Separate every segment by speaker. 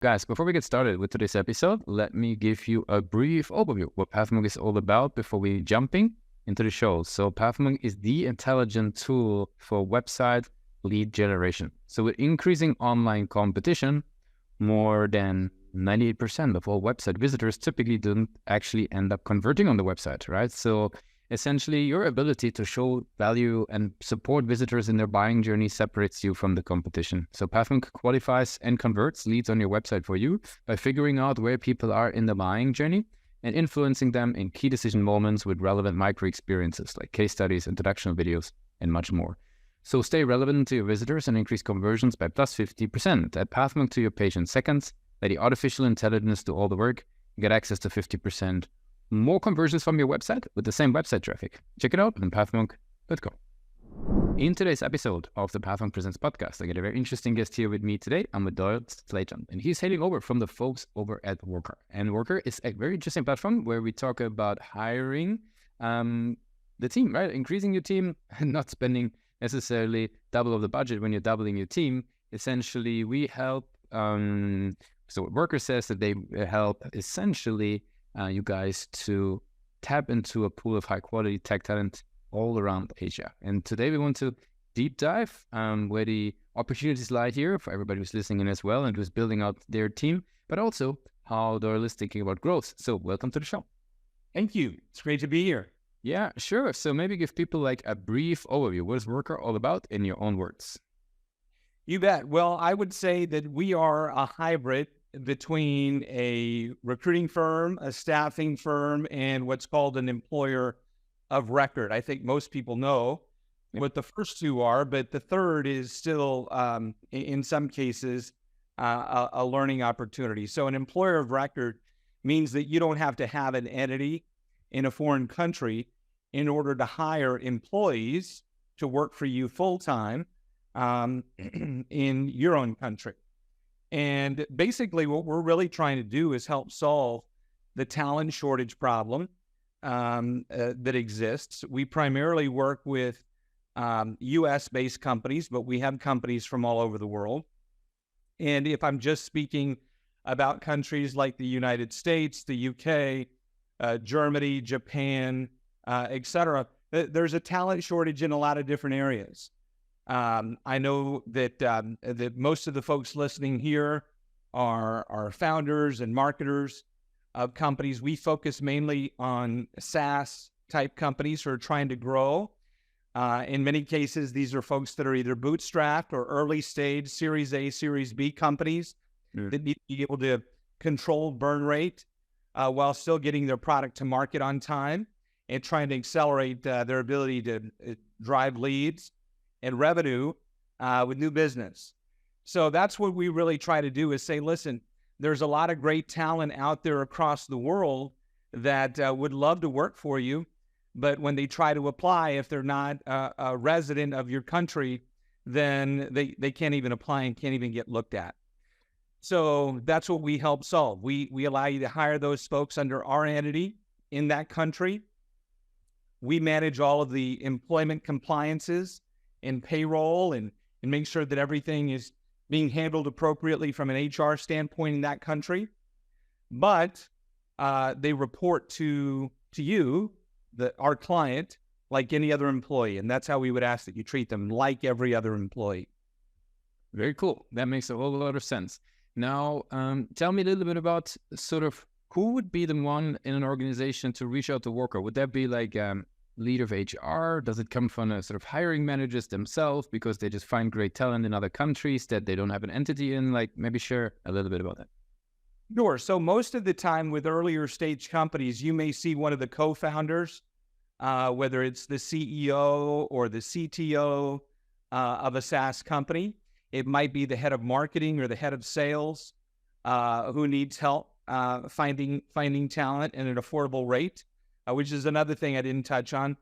Speaker 1: Guys, before we get started with today's episode, let me give you a brief overview of what Pathmonk is all about before we jumping into the show. So Pathmonk is the intelligent tool for website lead generation. So with increasing online competition, more than 98% of all website visitors typically don't actually end up converting on the website, right? So essentially, your ability to show value and support visitors in their buying journey separates you from the competition. So Pathmonk qualifies and converts leads on your website for you by figuring out where people are in the buying journey and influencing them in key decision moments with relevant micro experiences like case studies, introductional videos, and much more. So stay relevant to your visitors and increase conversions by plus 50%. Add Pathmonk to your page in seconds. Let the artificial intelligence do all the work. Get access to 50% more conversions from your website with the same website traffic. Check it out on pathmonk.com. In today's episode of the Pathmonk Presents podcast, I get a very interesting guest here with me today. I'm with Doyle Slayton, and he's hailing over from the folks over at Worker. And Worker is a very interesting platform where we talk about hiring the team, right? Increasing your team and not spending necessarily double of the budget when you're doubling your team. Essentially, we help. So what Worker says that they help essentially you guys to tap into a pool of high quality tech talent all around Asia. And today we want to deep dive where the opportunities lie here for everybody who's listening in as well and who's building out their team, but also how Doyle is thinking about growth. So welcome to the show.
Speaker 2: Thank you. It's great to be here.
Speaker 1: Yeah, sure. So maybe give people like a brief overview. What is Worker all about in your own words?
Speaker 2: You bet. Well, I would say that we are a hybrid between a recruiting firm, a staffing firm, and what's called an employer of record. I think most people know what the first two are, but the third is still, in some cases, a learning opportunity. So an employer of record means that you don't have to have an entity in a foreign country in order to hire employees to work for you full-time in your own country. And basically what we're really trying to do is help solve the talent shortage problem that exists. We primarily work with US-based companies, but we have companies from all over the world. And if I'm just speaking about countries like the United States, the UK, Germany, Japan, etc., there's a talent shortage in a lot of different areas. I know that most of the folks listening here are founders and marketers of companies. We focus mainly on SaaS type companies who are trying to grow. In many cases, these are folks that are either bootstrapped or early stage Series A, Series B companies that need to be able to control burn rate while still getting their product to market on time and trying to accelerate their ability to drive leads and revenue with new business. So that's what we really try to do is say, listen, there's a lot of great talent out there across the world that would love to work for you, but when they try to apply, if they're not a resident of your country, then they can't even apply and can't even get looked at. So that's what we help solve. We allow you to hire those folks under our entity in that country. We manage all of the employment compliances and payroll and make sure that everything is being handled appropriately from an HR standpoint in that country. But they report to you, our client, like any other employee. And that's how we would ask that you treat them like every other employee.
Speaker 1: Very cool. That makes a whole lot of sense. Now, tell me a little bit about sort of who would be the one in an organization to reach out to Worker? Would that be like leader of HR? Does it come from a sort of hiring managers themselves because they just find great talent in other countries that they don't have an entity in? Like maybe share a little bit about that.
Speaker 2: Sure. So most of the time with earlier stage companies, you may see one of the co-founders, whether it's the CEO or the CTO of a SaaS company. It might be the head of marketing or the head of sales who needs help finding talent at an affordable rate. Which is another thing I didn't touch on,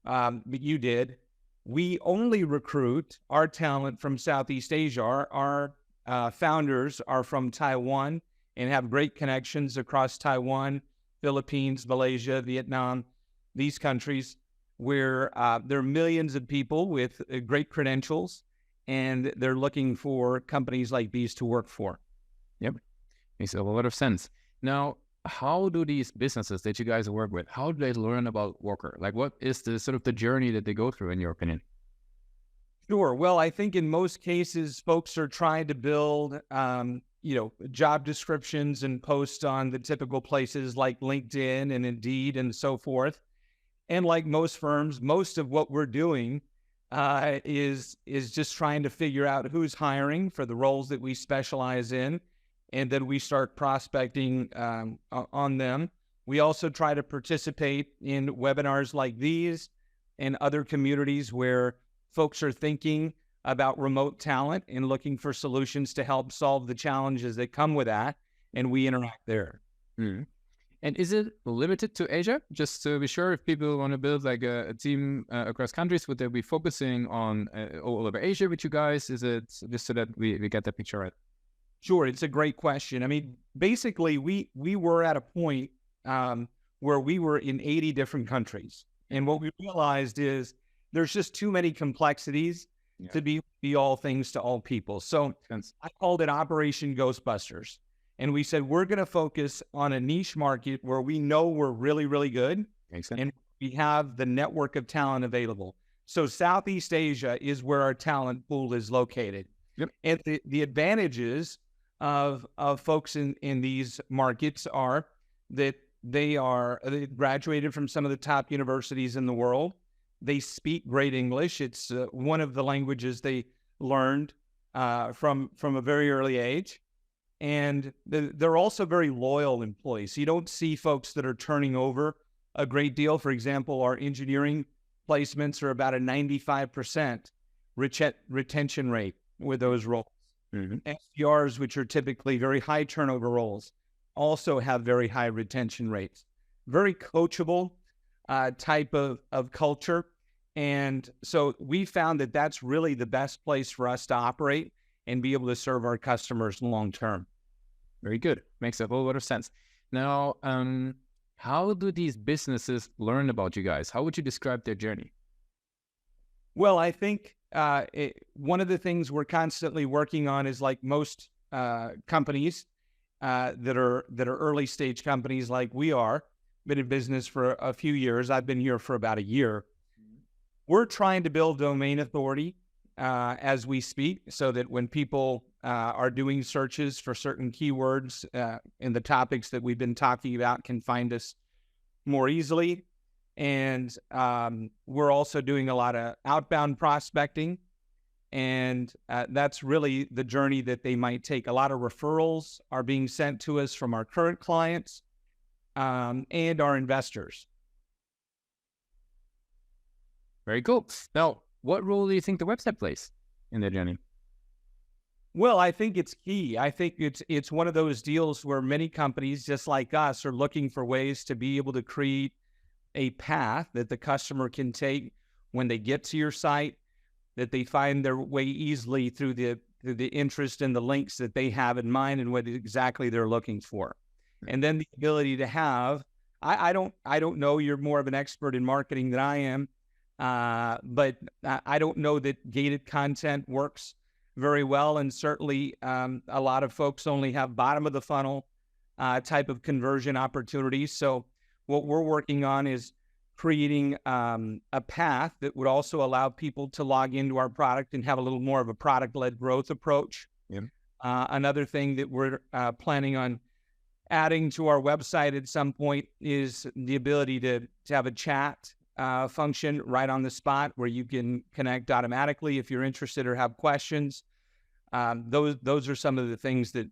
Speaker 2: but you did. We only recruit our talent from Southeast Asia. Our founders are from Taiwan and have great connections across Taiwan, Philippines, Malaysia, Vietnam, these countries where there are millions of people with great credentials, and they're looking for companies like these to work for.
Speaker 1: Yep. Makes a lot of sense. Now, how do these businesses that you guys work with, how do they learn about Worker? Like, what is the sort of the journey that they go through, in your opinion?
Speaker 2: Sure. Well, I think in most cases, folks are trying to build, job descriptions and post on the typical places like LinkedIn and Indeed and so forth. And like most firms, most of what we're doing is just trying to figure out who's hiring for the roles that we specialize in, and then we start prospecting on them. We also try to participate in webinars like these and other communities where folks are thinking about remote talent and looking for solutions to help solve the challenges that come with that, and we interact there.
Speaker 1: Mm. And is it limited to Asia? Just to be sure, if people want to build like a team across countries, would they be focusing on all over Asia with you guys? Is it just so that we get that picture right?
Speaker 2: Sure, it's a great question. I mean, basically, we were at a point where we were in 80 different countries, and what we realized is there's just too many complexities to be all things to all people. So I called it Operation Ghostbusters. And we said, we're going to focus on a niche market where we know we're really, really good. And we have the network of talent available. So Southeast Asia is where our talent pool is located.
Speaker 1: Yep.
Speaker 2: And the advantages of folks in these markets are that they graduated from some of the top universities in the world. They speak great English. It's one of the languages they learned from a very early age. And they're also very loyal employees. So you don't see folks that are turning over a great deal. For example, our engineering placements are about a 95% retention rate with those roles. Mm-hmm. SDRs, which are typically very high turnover roles, also have very high retention rates. Very coachable type of culture. And so we found that that's really the best place for us to operate and be able to serve our customers long term.
Speaker 1: Very good. Makes a whole lot of sense. Now, how do these businesses learn about you guys? How would you describe their journey?
Speaker 2: Well, I think one of the things we're constantly working on is, like most companies that are early stage companies like we are, been in business for a few years. I've been here for about a year. We're trying to build domain authority as we speak, so that when people are doing searches for certain keywords in the topics that we've been talking about, can find us more easily. And we're also doing a lot of outbound prospecting, and that's really the journey that they might take. A lot of referrals are being sent to us from our current clients and our investors.
Speaker 1: Very cool. Now, what role do you think the website plays in their journey?
Speaker 2: Well, I think it's key. I think it's one of those deals where many companies, just like us, are looking for ways to be able to create a path that the customer can take when they get to your site, that they find their way easily through the interest and the links that they have in mind and what exactly they're looking for. And then the ability to have, I don't know, you're more of an expert in marketing than I am, but I don't know that gated content works very well. And certainly a lot of folks only have bottom of the funnel type of conversion opportunities. So what we're working on is creating a path that would also allow people to log into our product and have a little more of a product-led growth approach.
Speaker 1: Yeah.
Speaker 2: Another thing that we're planning on adding to our website at some point is the ability to have a chat function right on the spot where you can connect automatically if you're interested or have questions. Those are some of the things that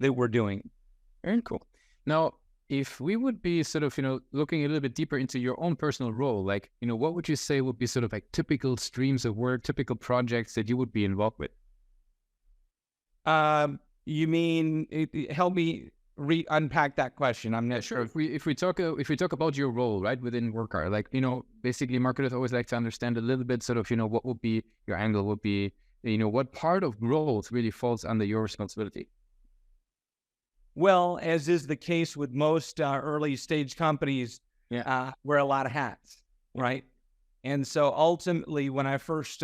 Speaker 2: we're doing.
Speaker 1: Very cool. Now, if we would be sort of, looking a little bit deeper into your own personal role, like, what would you say would be sort of like typical streams of work, typical projects that you would be involved with?
Speaker 2: You mean, help me unpack that question. I'm not sure.
Speaker 1: If we talk about your role, right, within Worker, like, basically marketers always like to understand a little bit sort of, what would be your angle, would be, what part of growth really falls under your responsibility?
Speaker 2: Well, as is the case with most early stage companies, wear a lot of hats, right? And so ultimately, when I first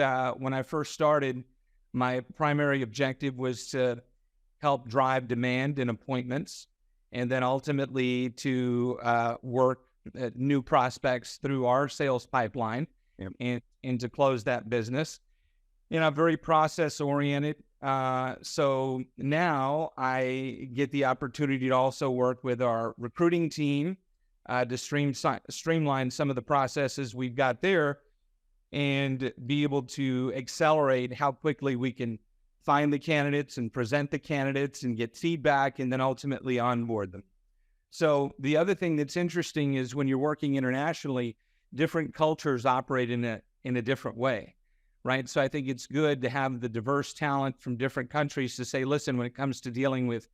Speaker 2: started, my primary objective was to help drive demand and appointments, and then ultimately to work new prospects through our sales pipeline.
Speaker 1: Yep.
Speaker 2: and to close that business. Very process oriented. So now I get the opportunity to also work with our recruiting team to streamline some of the processes we've got there and be able to accelerate how quickly we can find the candidates and present the candidates and get feedback and then ultimately onboard them. So the other thing that's interesting is when you're working internationally, different cultures operate in a different way, right? So I think it's good to have the diverse talent from different countries to say, listen, when it comes to dealing with,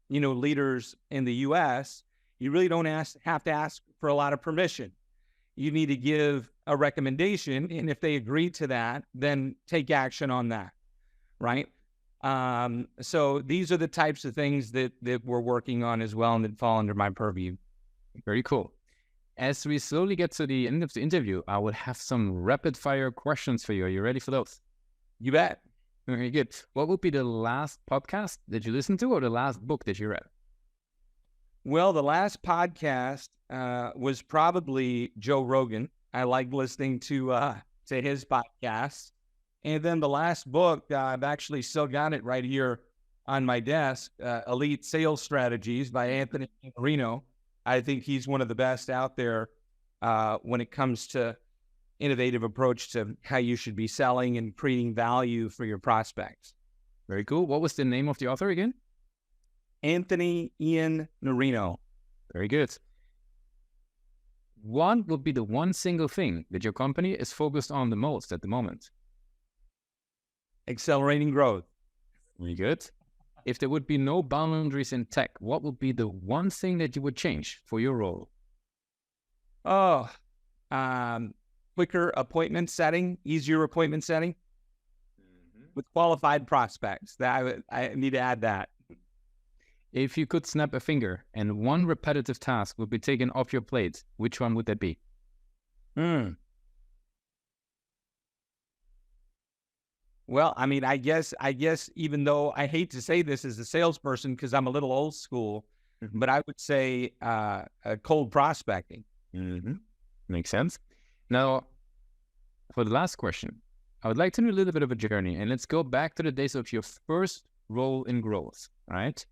Speaker 2: leaders in the U.S., you really don't have to ask for a lot of permission. You need to give a recommendation, and if they agree to that, then take action on that, right? So these are the types of things that we're working on as well and that fall under my purview.
Speaker 1: Very cool. As we slowly get to the end of the interview, I will have some rapid fire questions for you. Are you ready for those?
Speaker 2: You bet.
Speaker 1: Very good. What would be the last podcast that you listened to or the last book that you read?
Speaker 2: Well, the last podcast was probably Joe Rogan. I like listening to his podcast. And then the last book, I've actually still got it right here on my desk, Elite Sales Strategies by Anthony Marino. I think he's one of the best out there when it comes to innovative approach to how you should be selling and creating value for your prospects.
Speaker 1: Very cool. What was the name of the author again?
Speaker 2: Anthony Ian Marino.
Speaker 1: Very good. What would be the one single thing that your company is focused on the most at the moment?
Speaker 2: Accelerating growth.
Speaker 1: Very good. If there would be no boundaries in tech, what would be the one thing that you would change for your role?
Speaker 2: Quicker appointment setting, easier appointment setting with qualified prospects. I need to add that.
Speaker 1: If you could snap a finger and one repetitive task would be taken off your plate, which one would that be?
Speaker 2: Well, I mean, I guess even though I hate to say this as a salesperson because I'm a little old school, but I would say cold prospecting.
Speaker 1: Makes sense. Now, for the last question, I would like to do a little bit of a journey, and let's go back to the days of your first role in growth, right?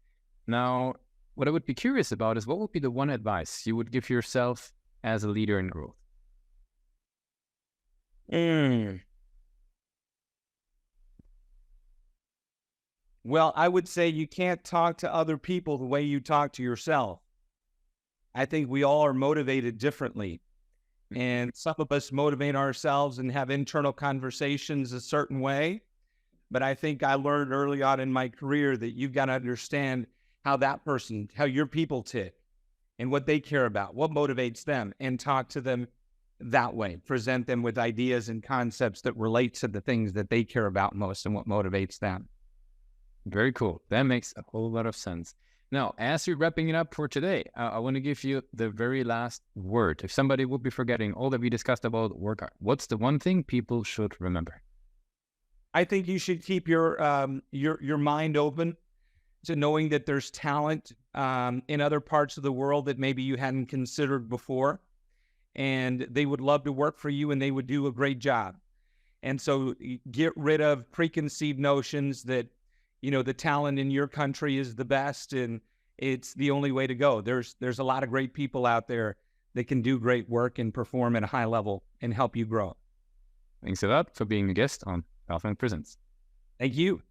Speaker 1: Now, what I would be curious about is what would be the one advice you would give yourself as a leader in growth?
Speaker 2: Well, I would say you can't talk to other people the way you talk to yourself. I think we all are motivated differently. And some of us motivate ourselves and have internal conversations a certain way. But I think I learned early on in my career that you've got to understand how your people tick and what they care about, what motivates them, and talk to them that way. Present them with ideas and concepts that relate to the things that they care about most and what motivates them.
Speaker 1: Very cool. That makes a whole lot of sense. Now, as we're wrapping it up for today, I want to give you the very last word. If somebody would be forgetting all that we discussed about work, what's the one thing people should remember?
Speaker 2: I think you should keep your mind open to knowing that there's talent in other parts of the world that maybe you hadn't considered before, and they would love to work for you and they would do a great job. And so get rid of preconceived notions that the talent in your country is the best and it's the only way to go. There's a lot of great people out there that can do great work and perform at a high level and help you grow.
Speaker 1: Thanks a lot for being a guest on Pathmonk Presents.
Speaker 2: Thank you.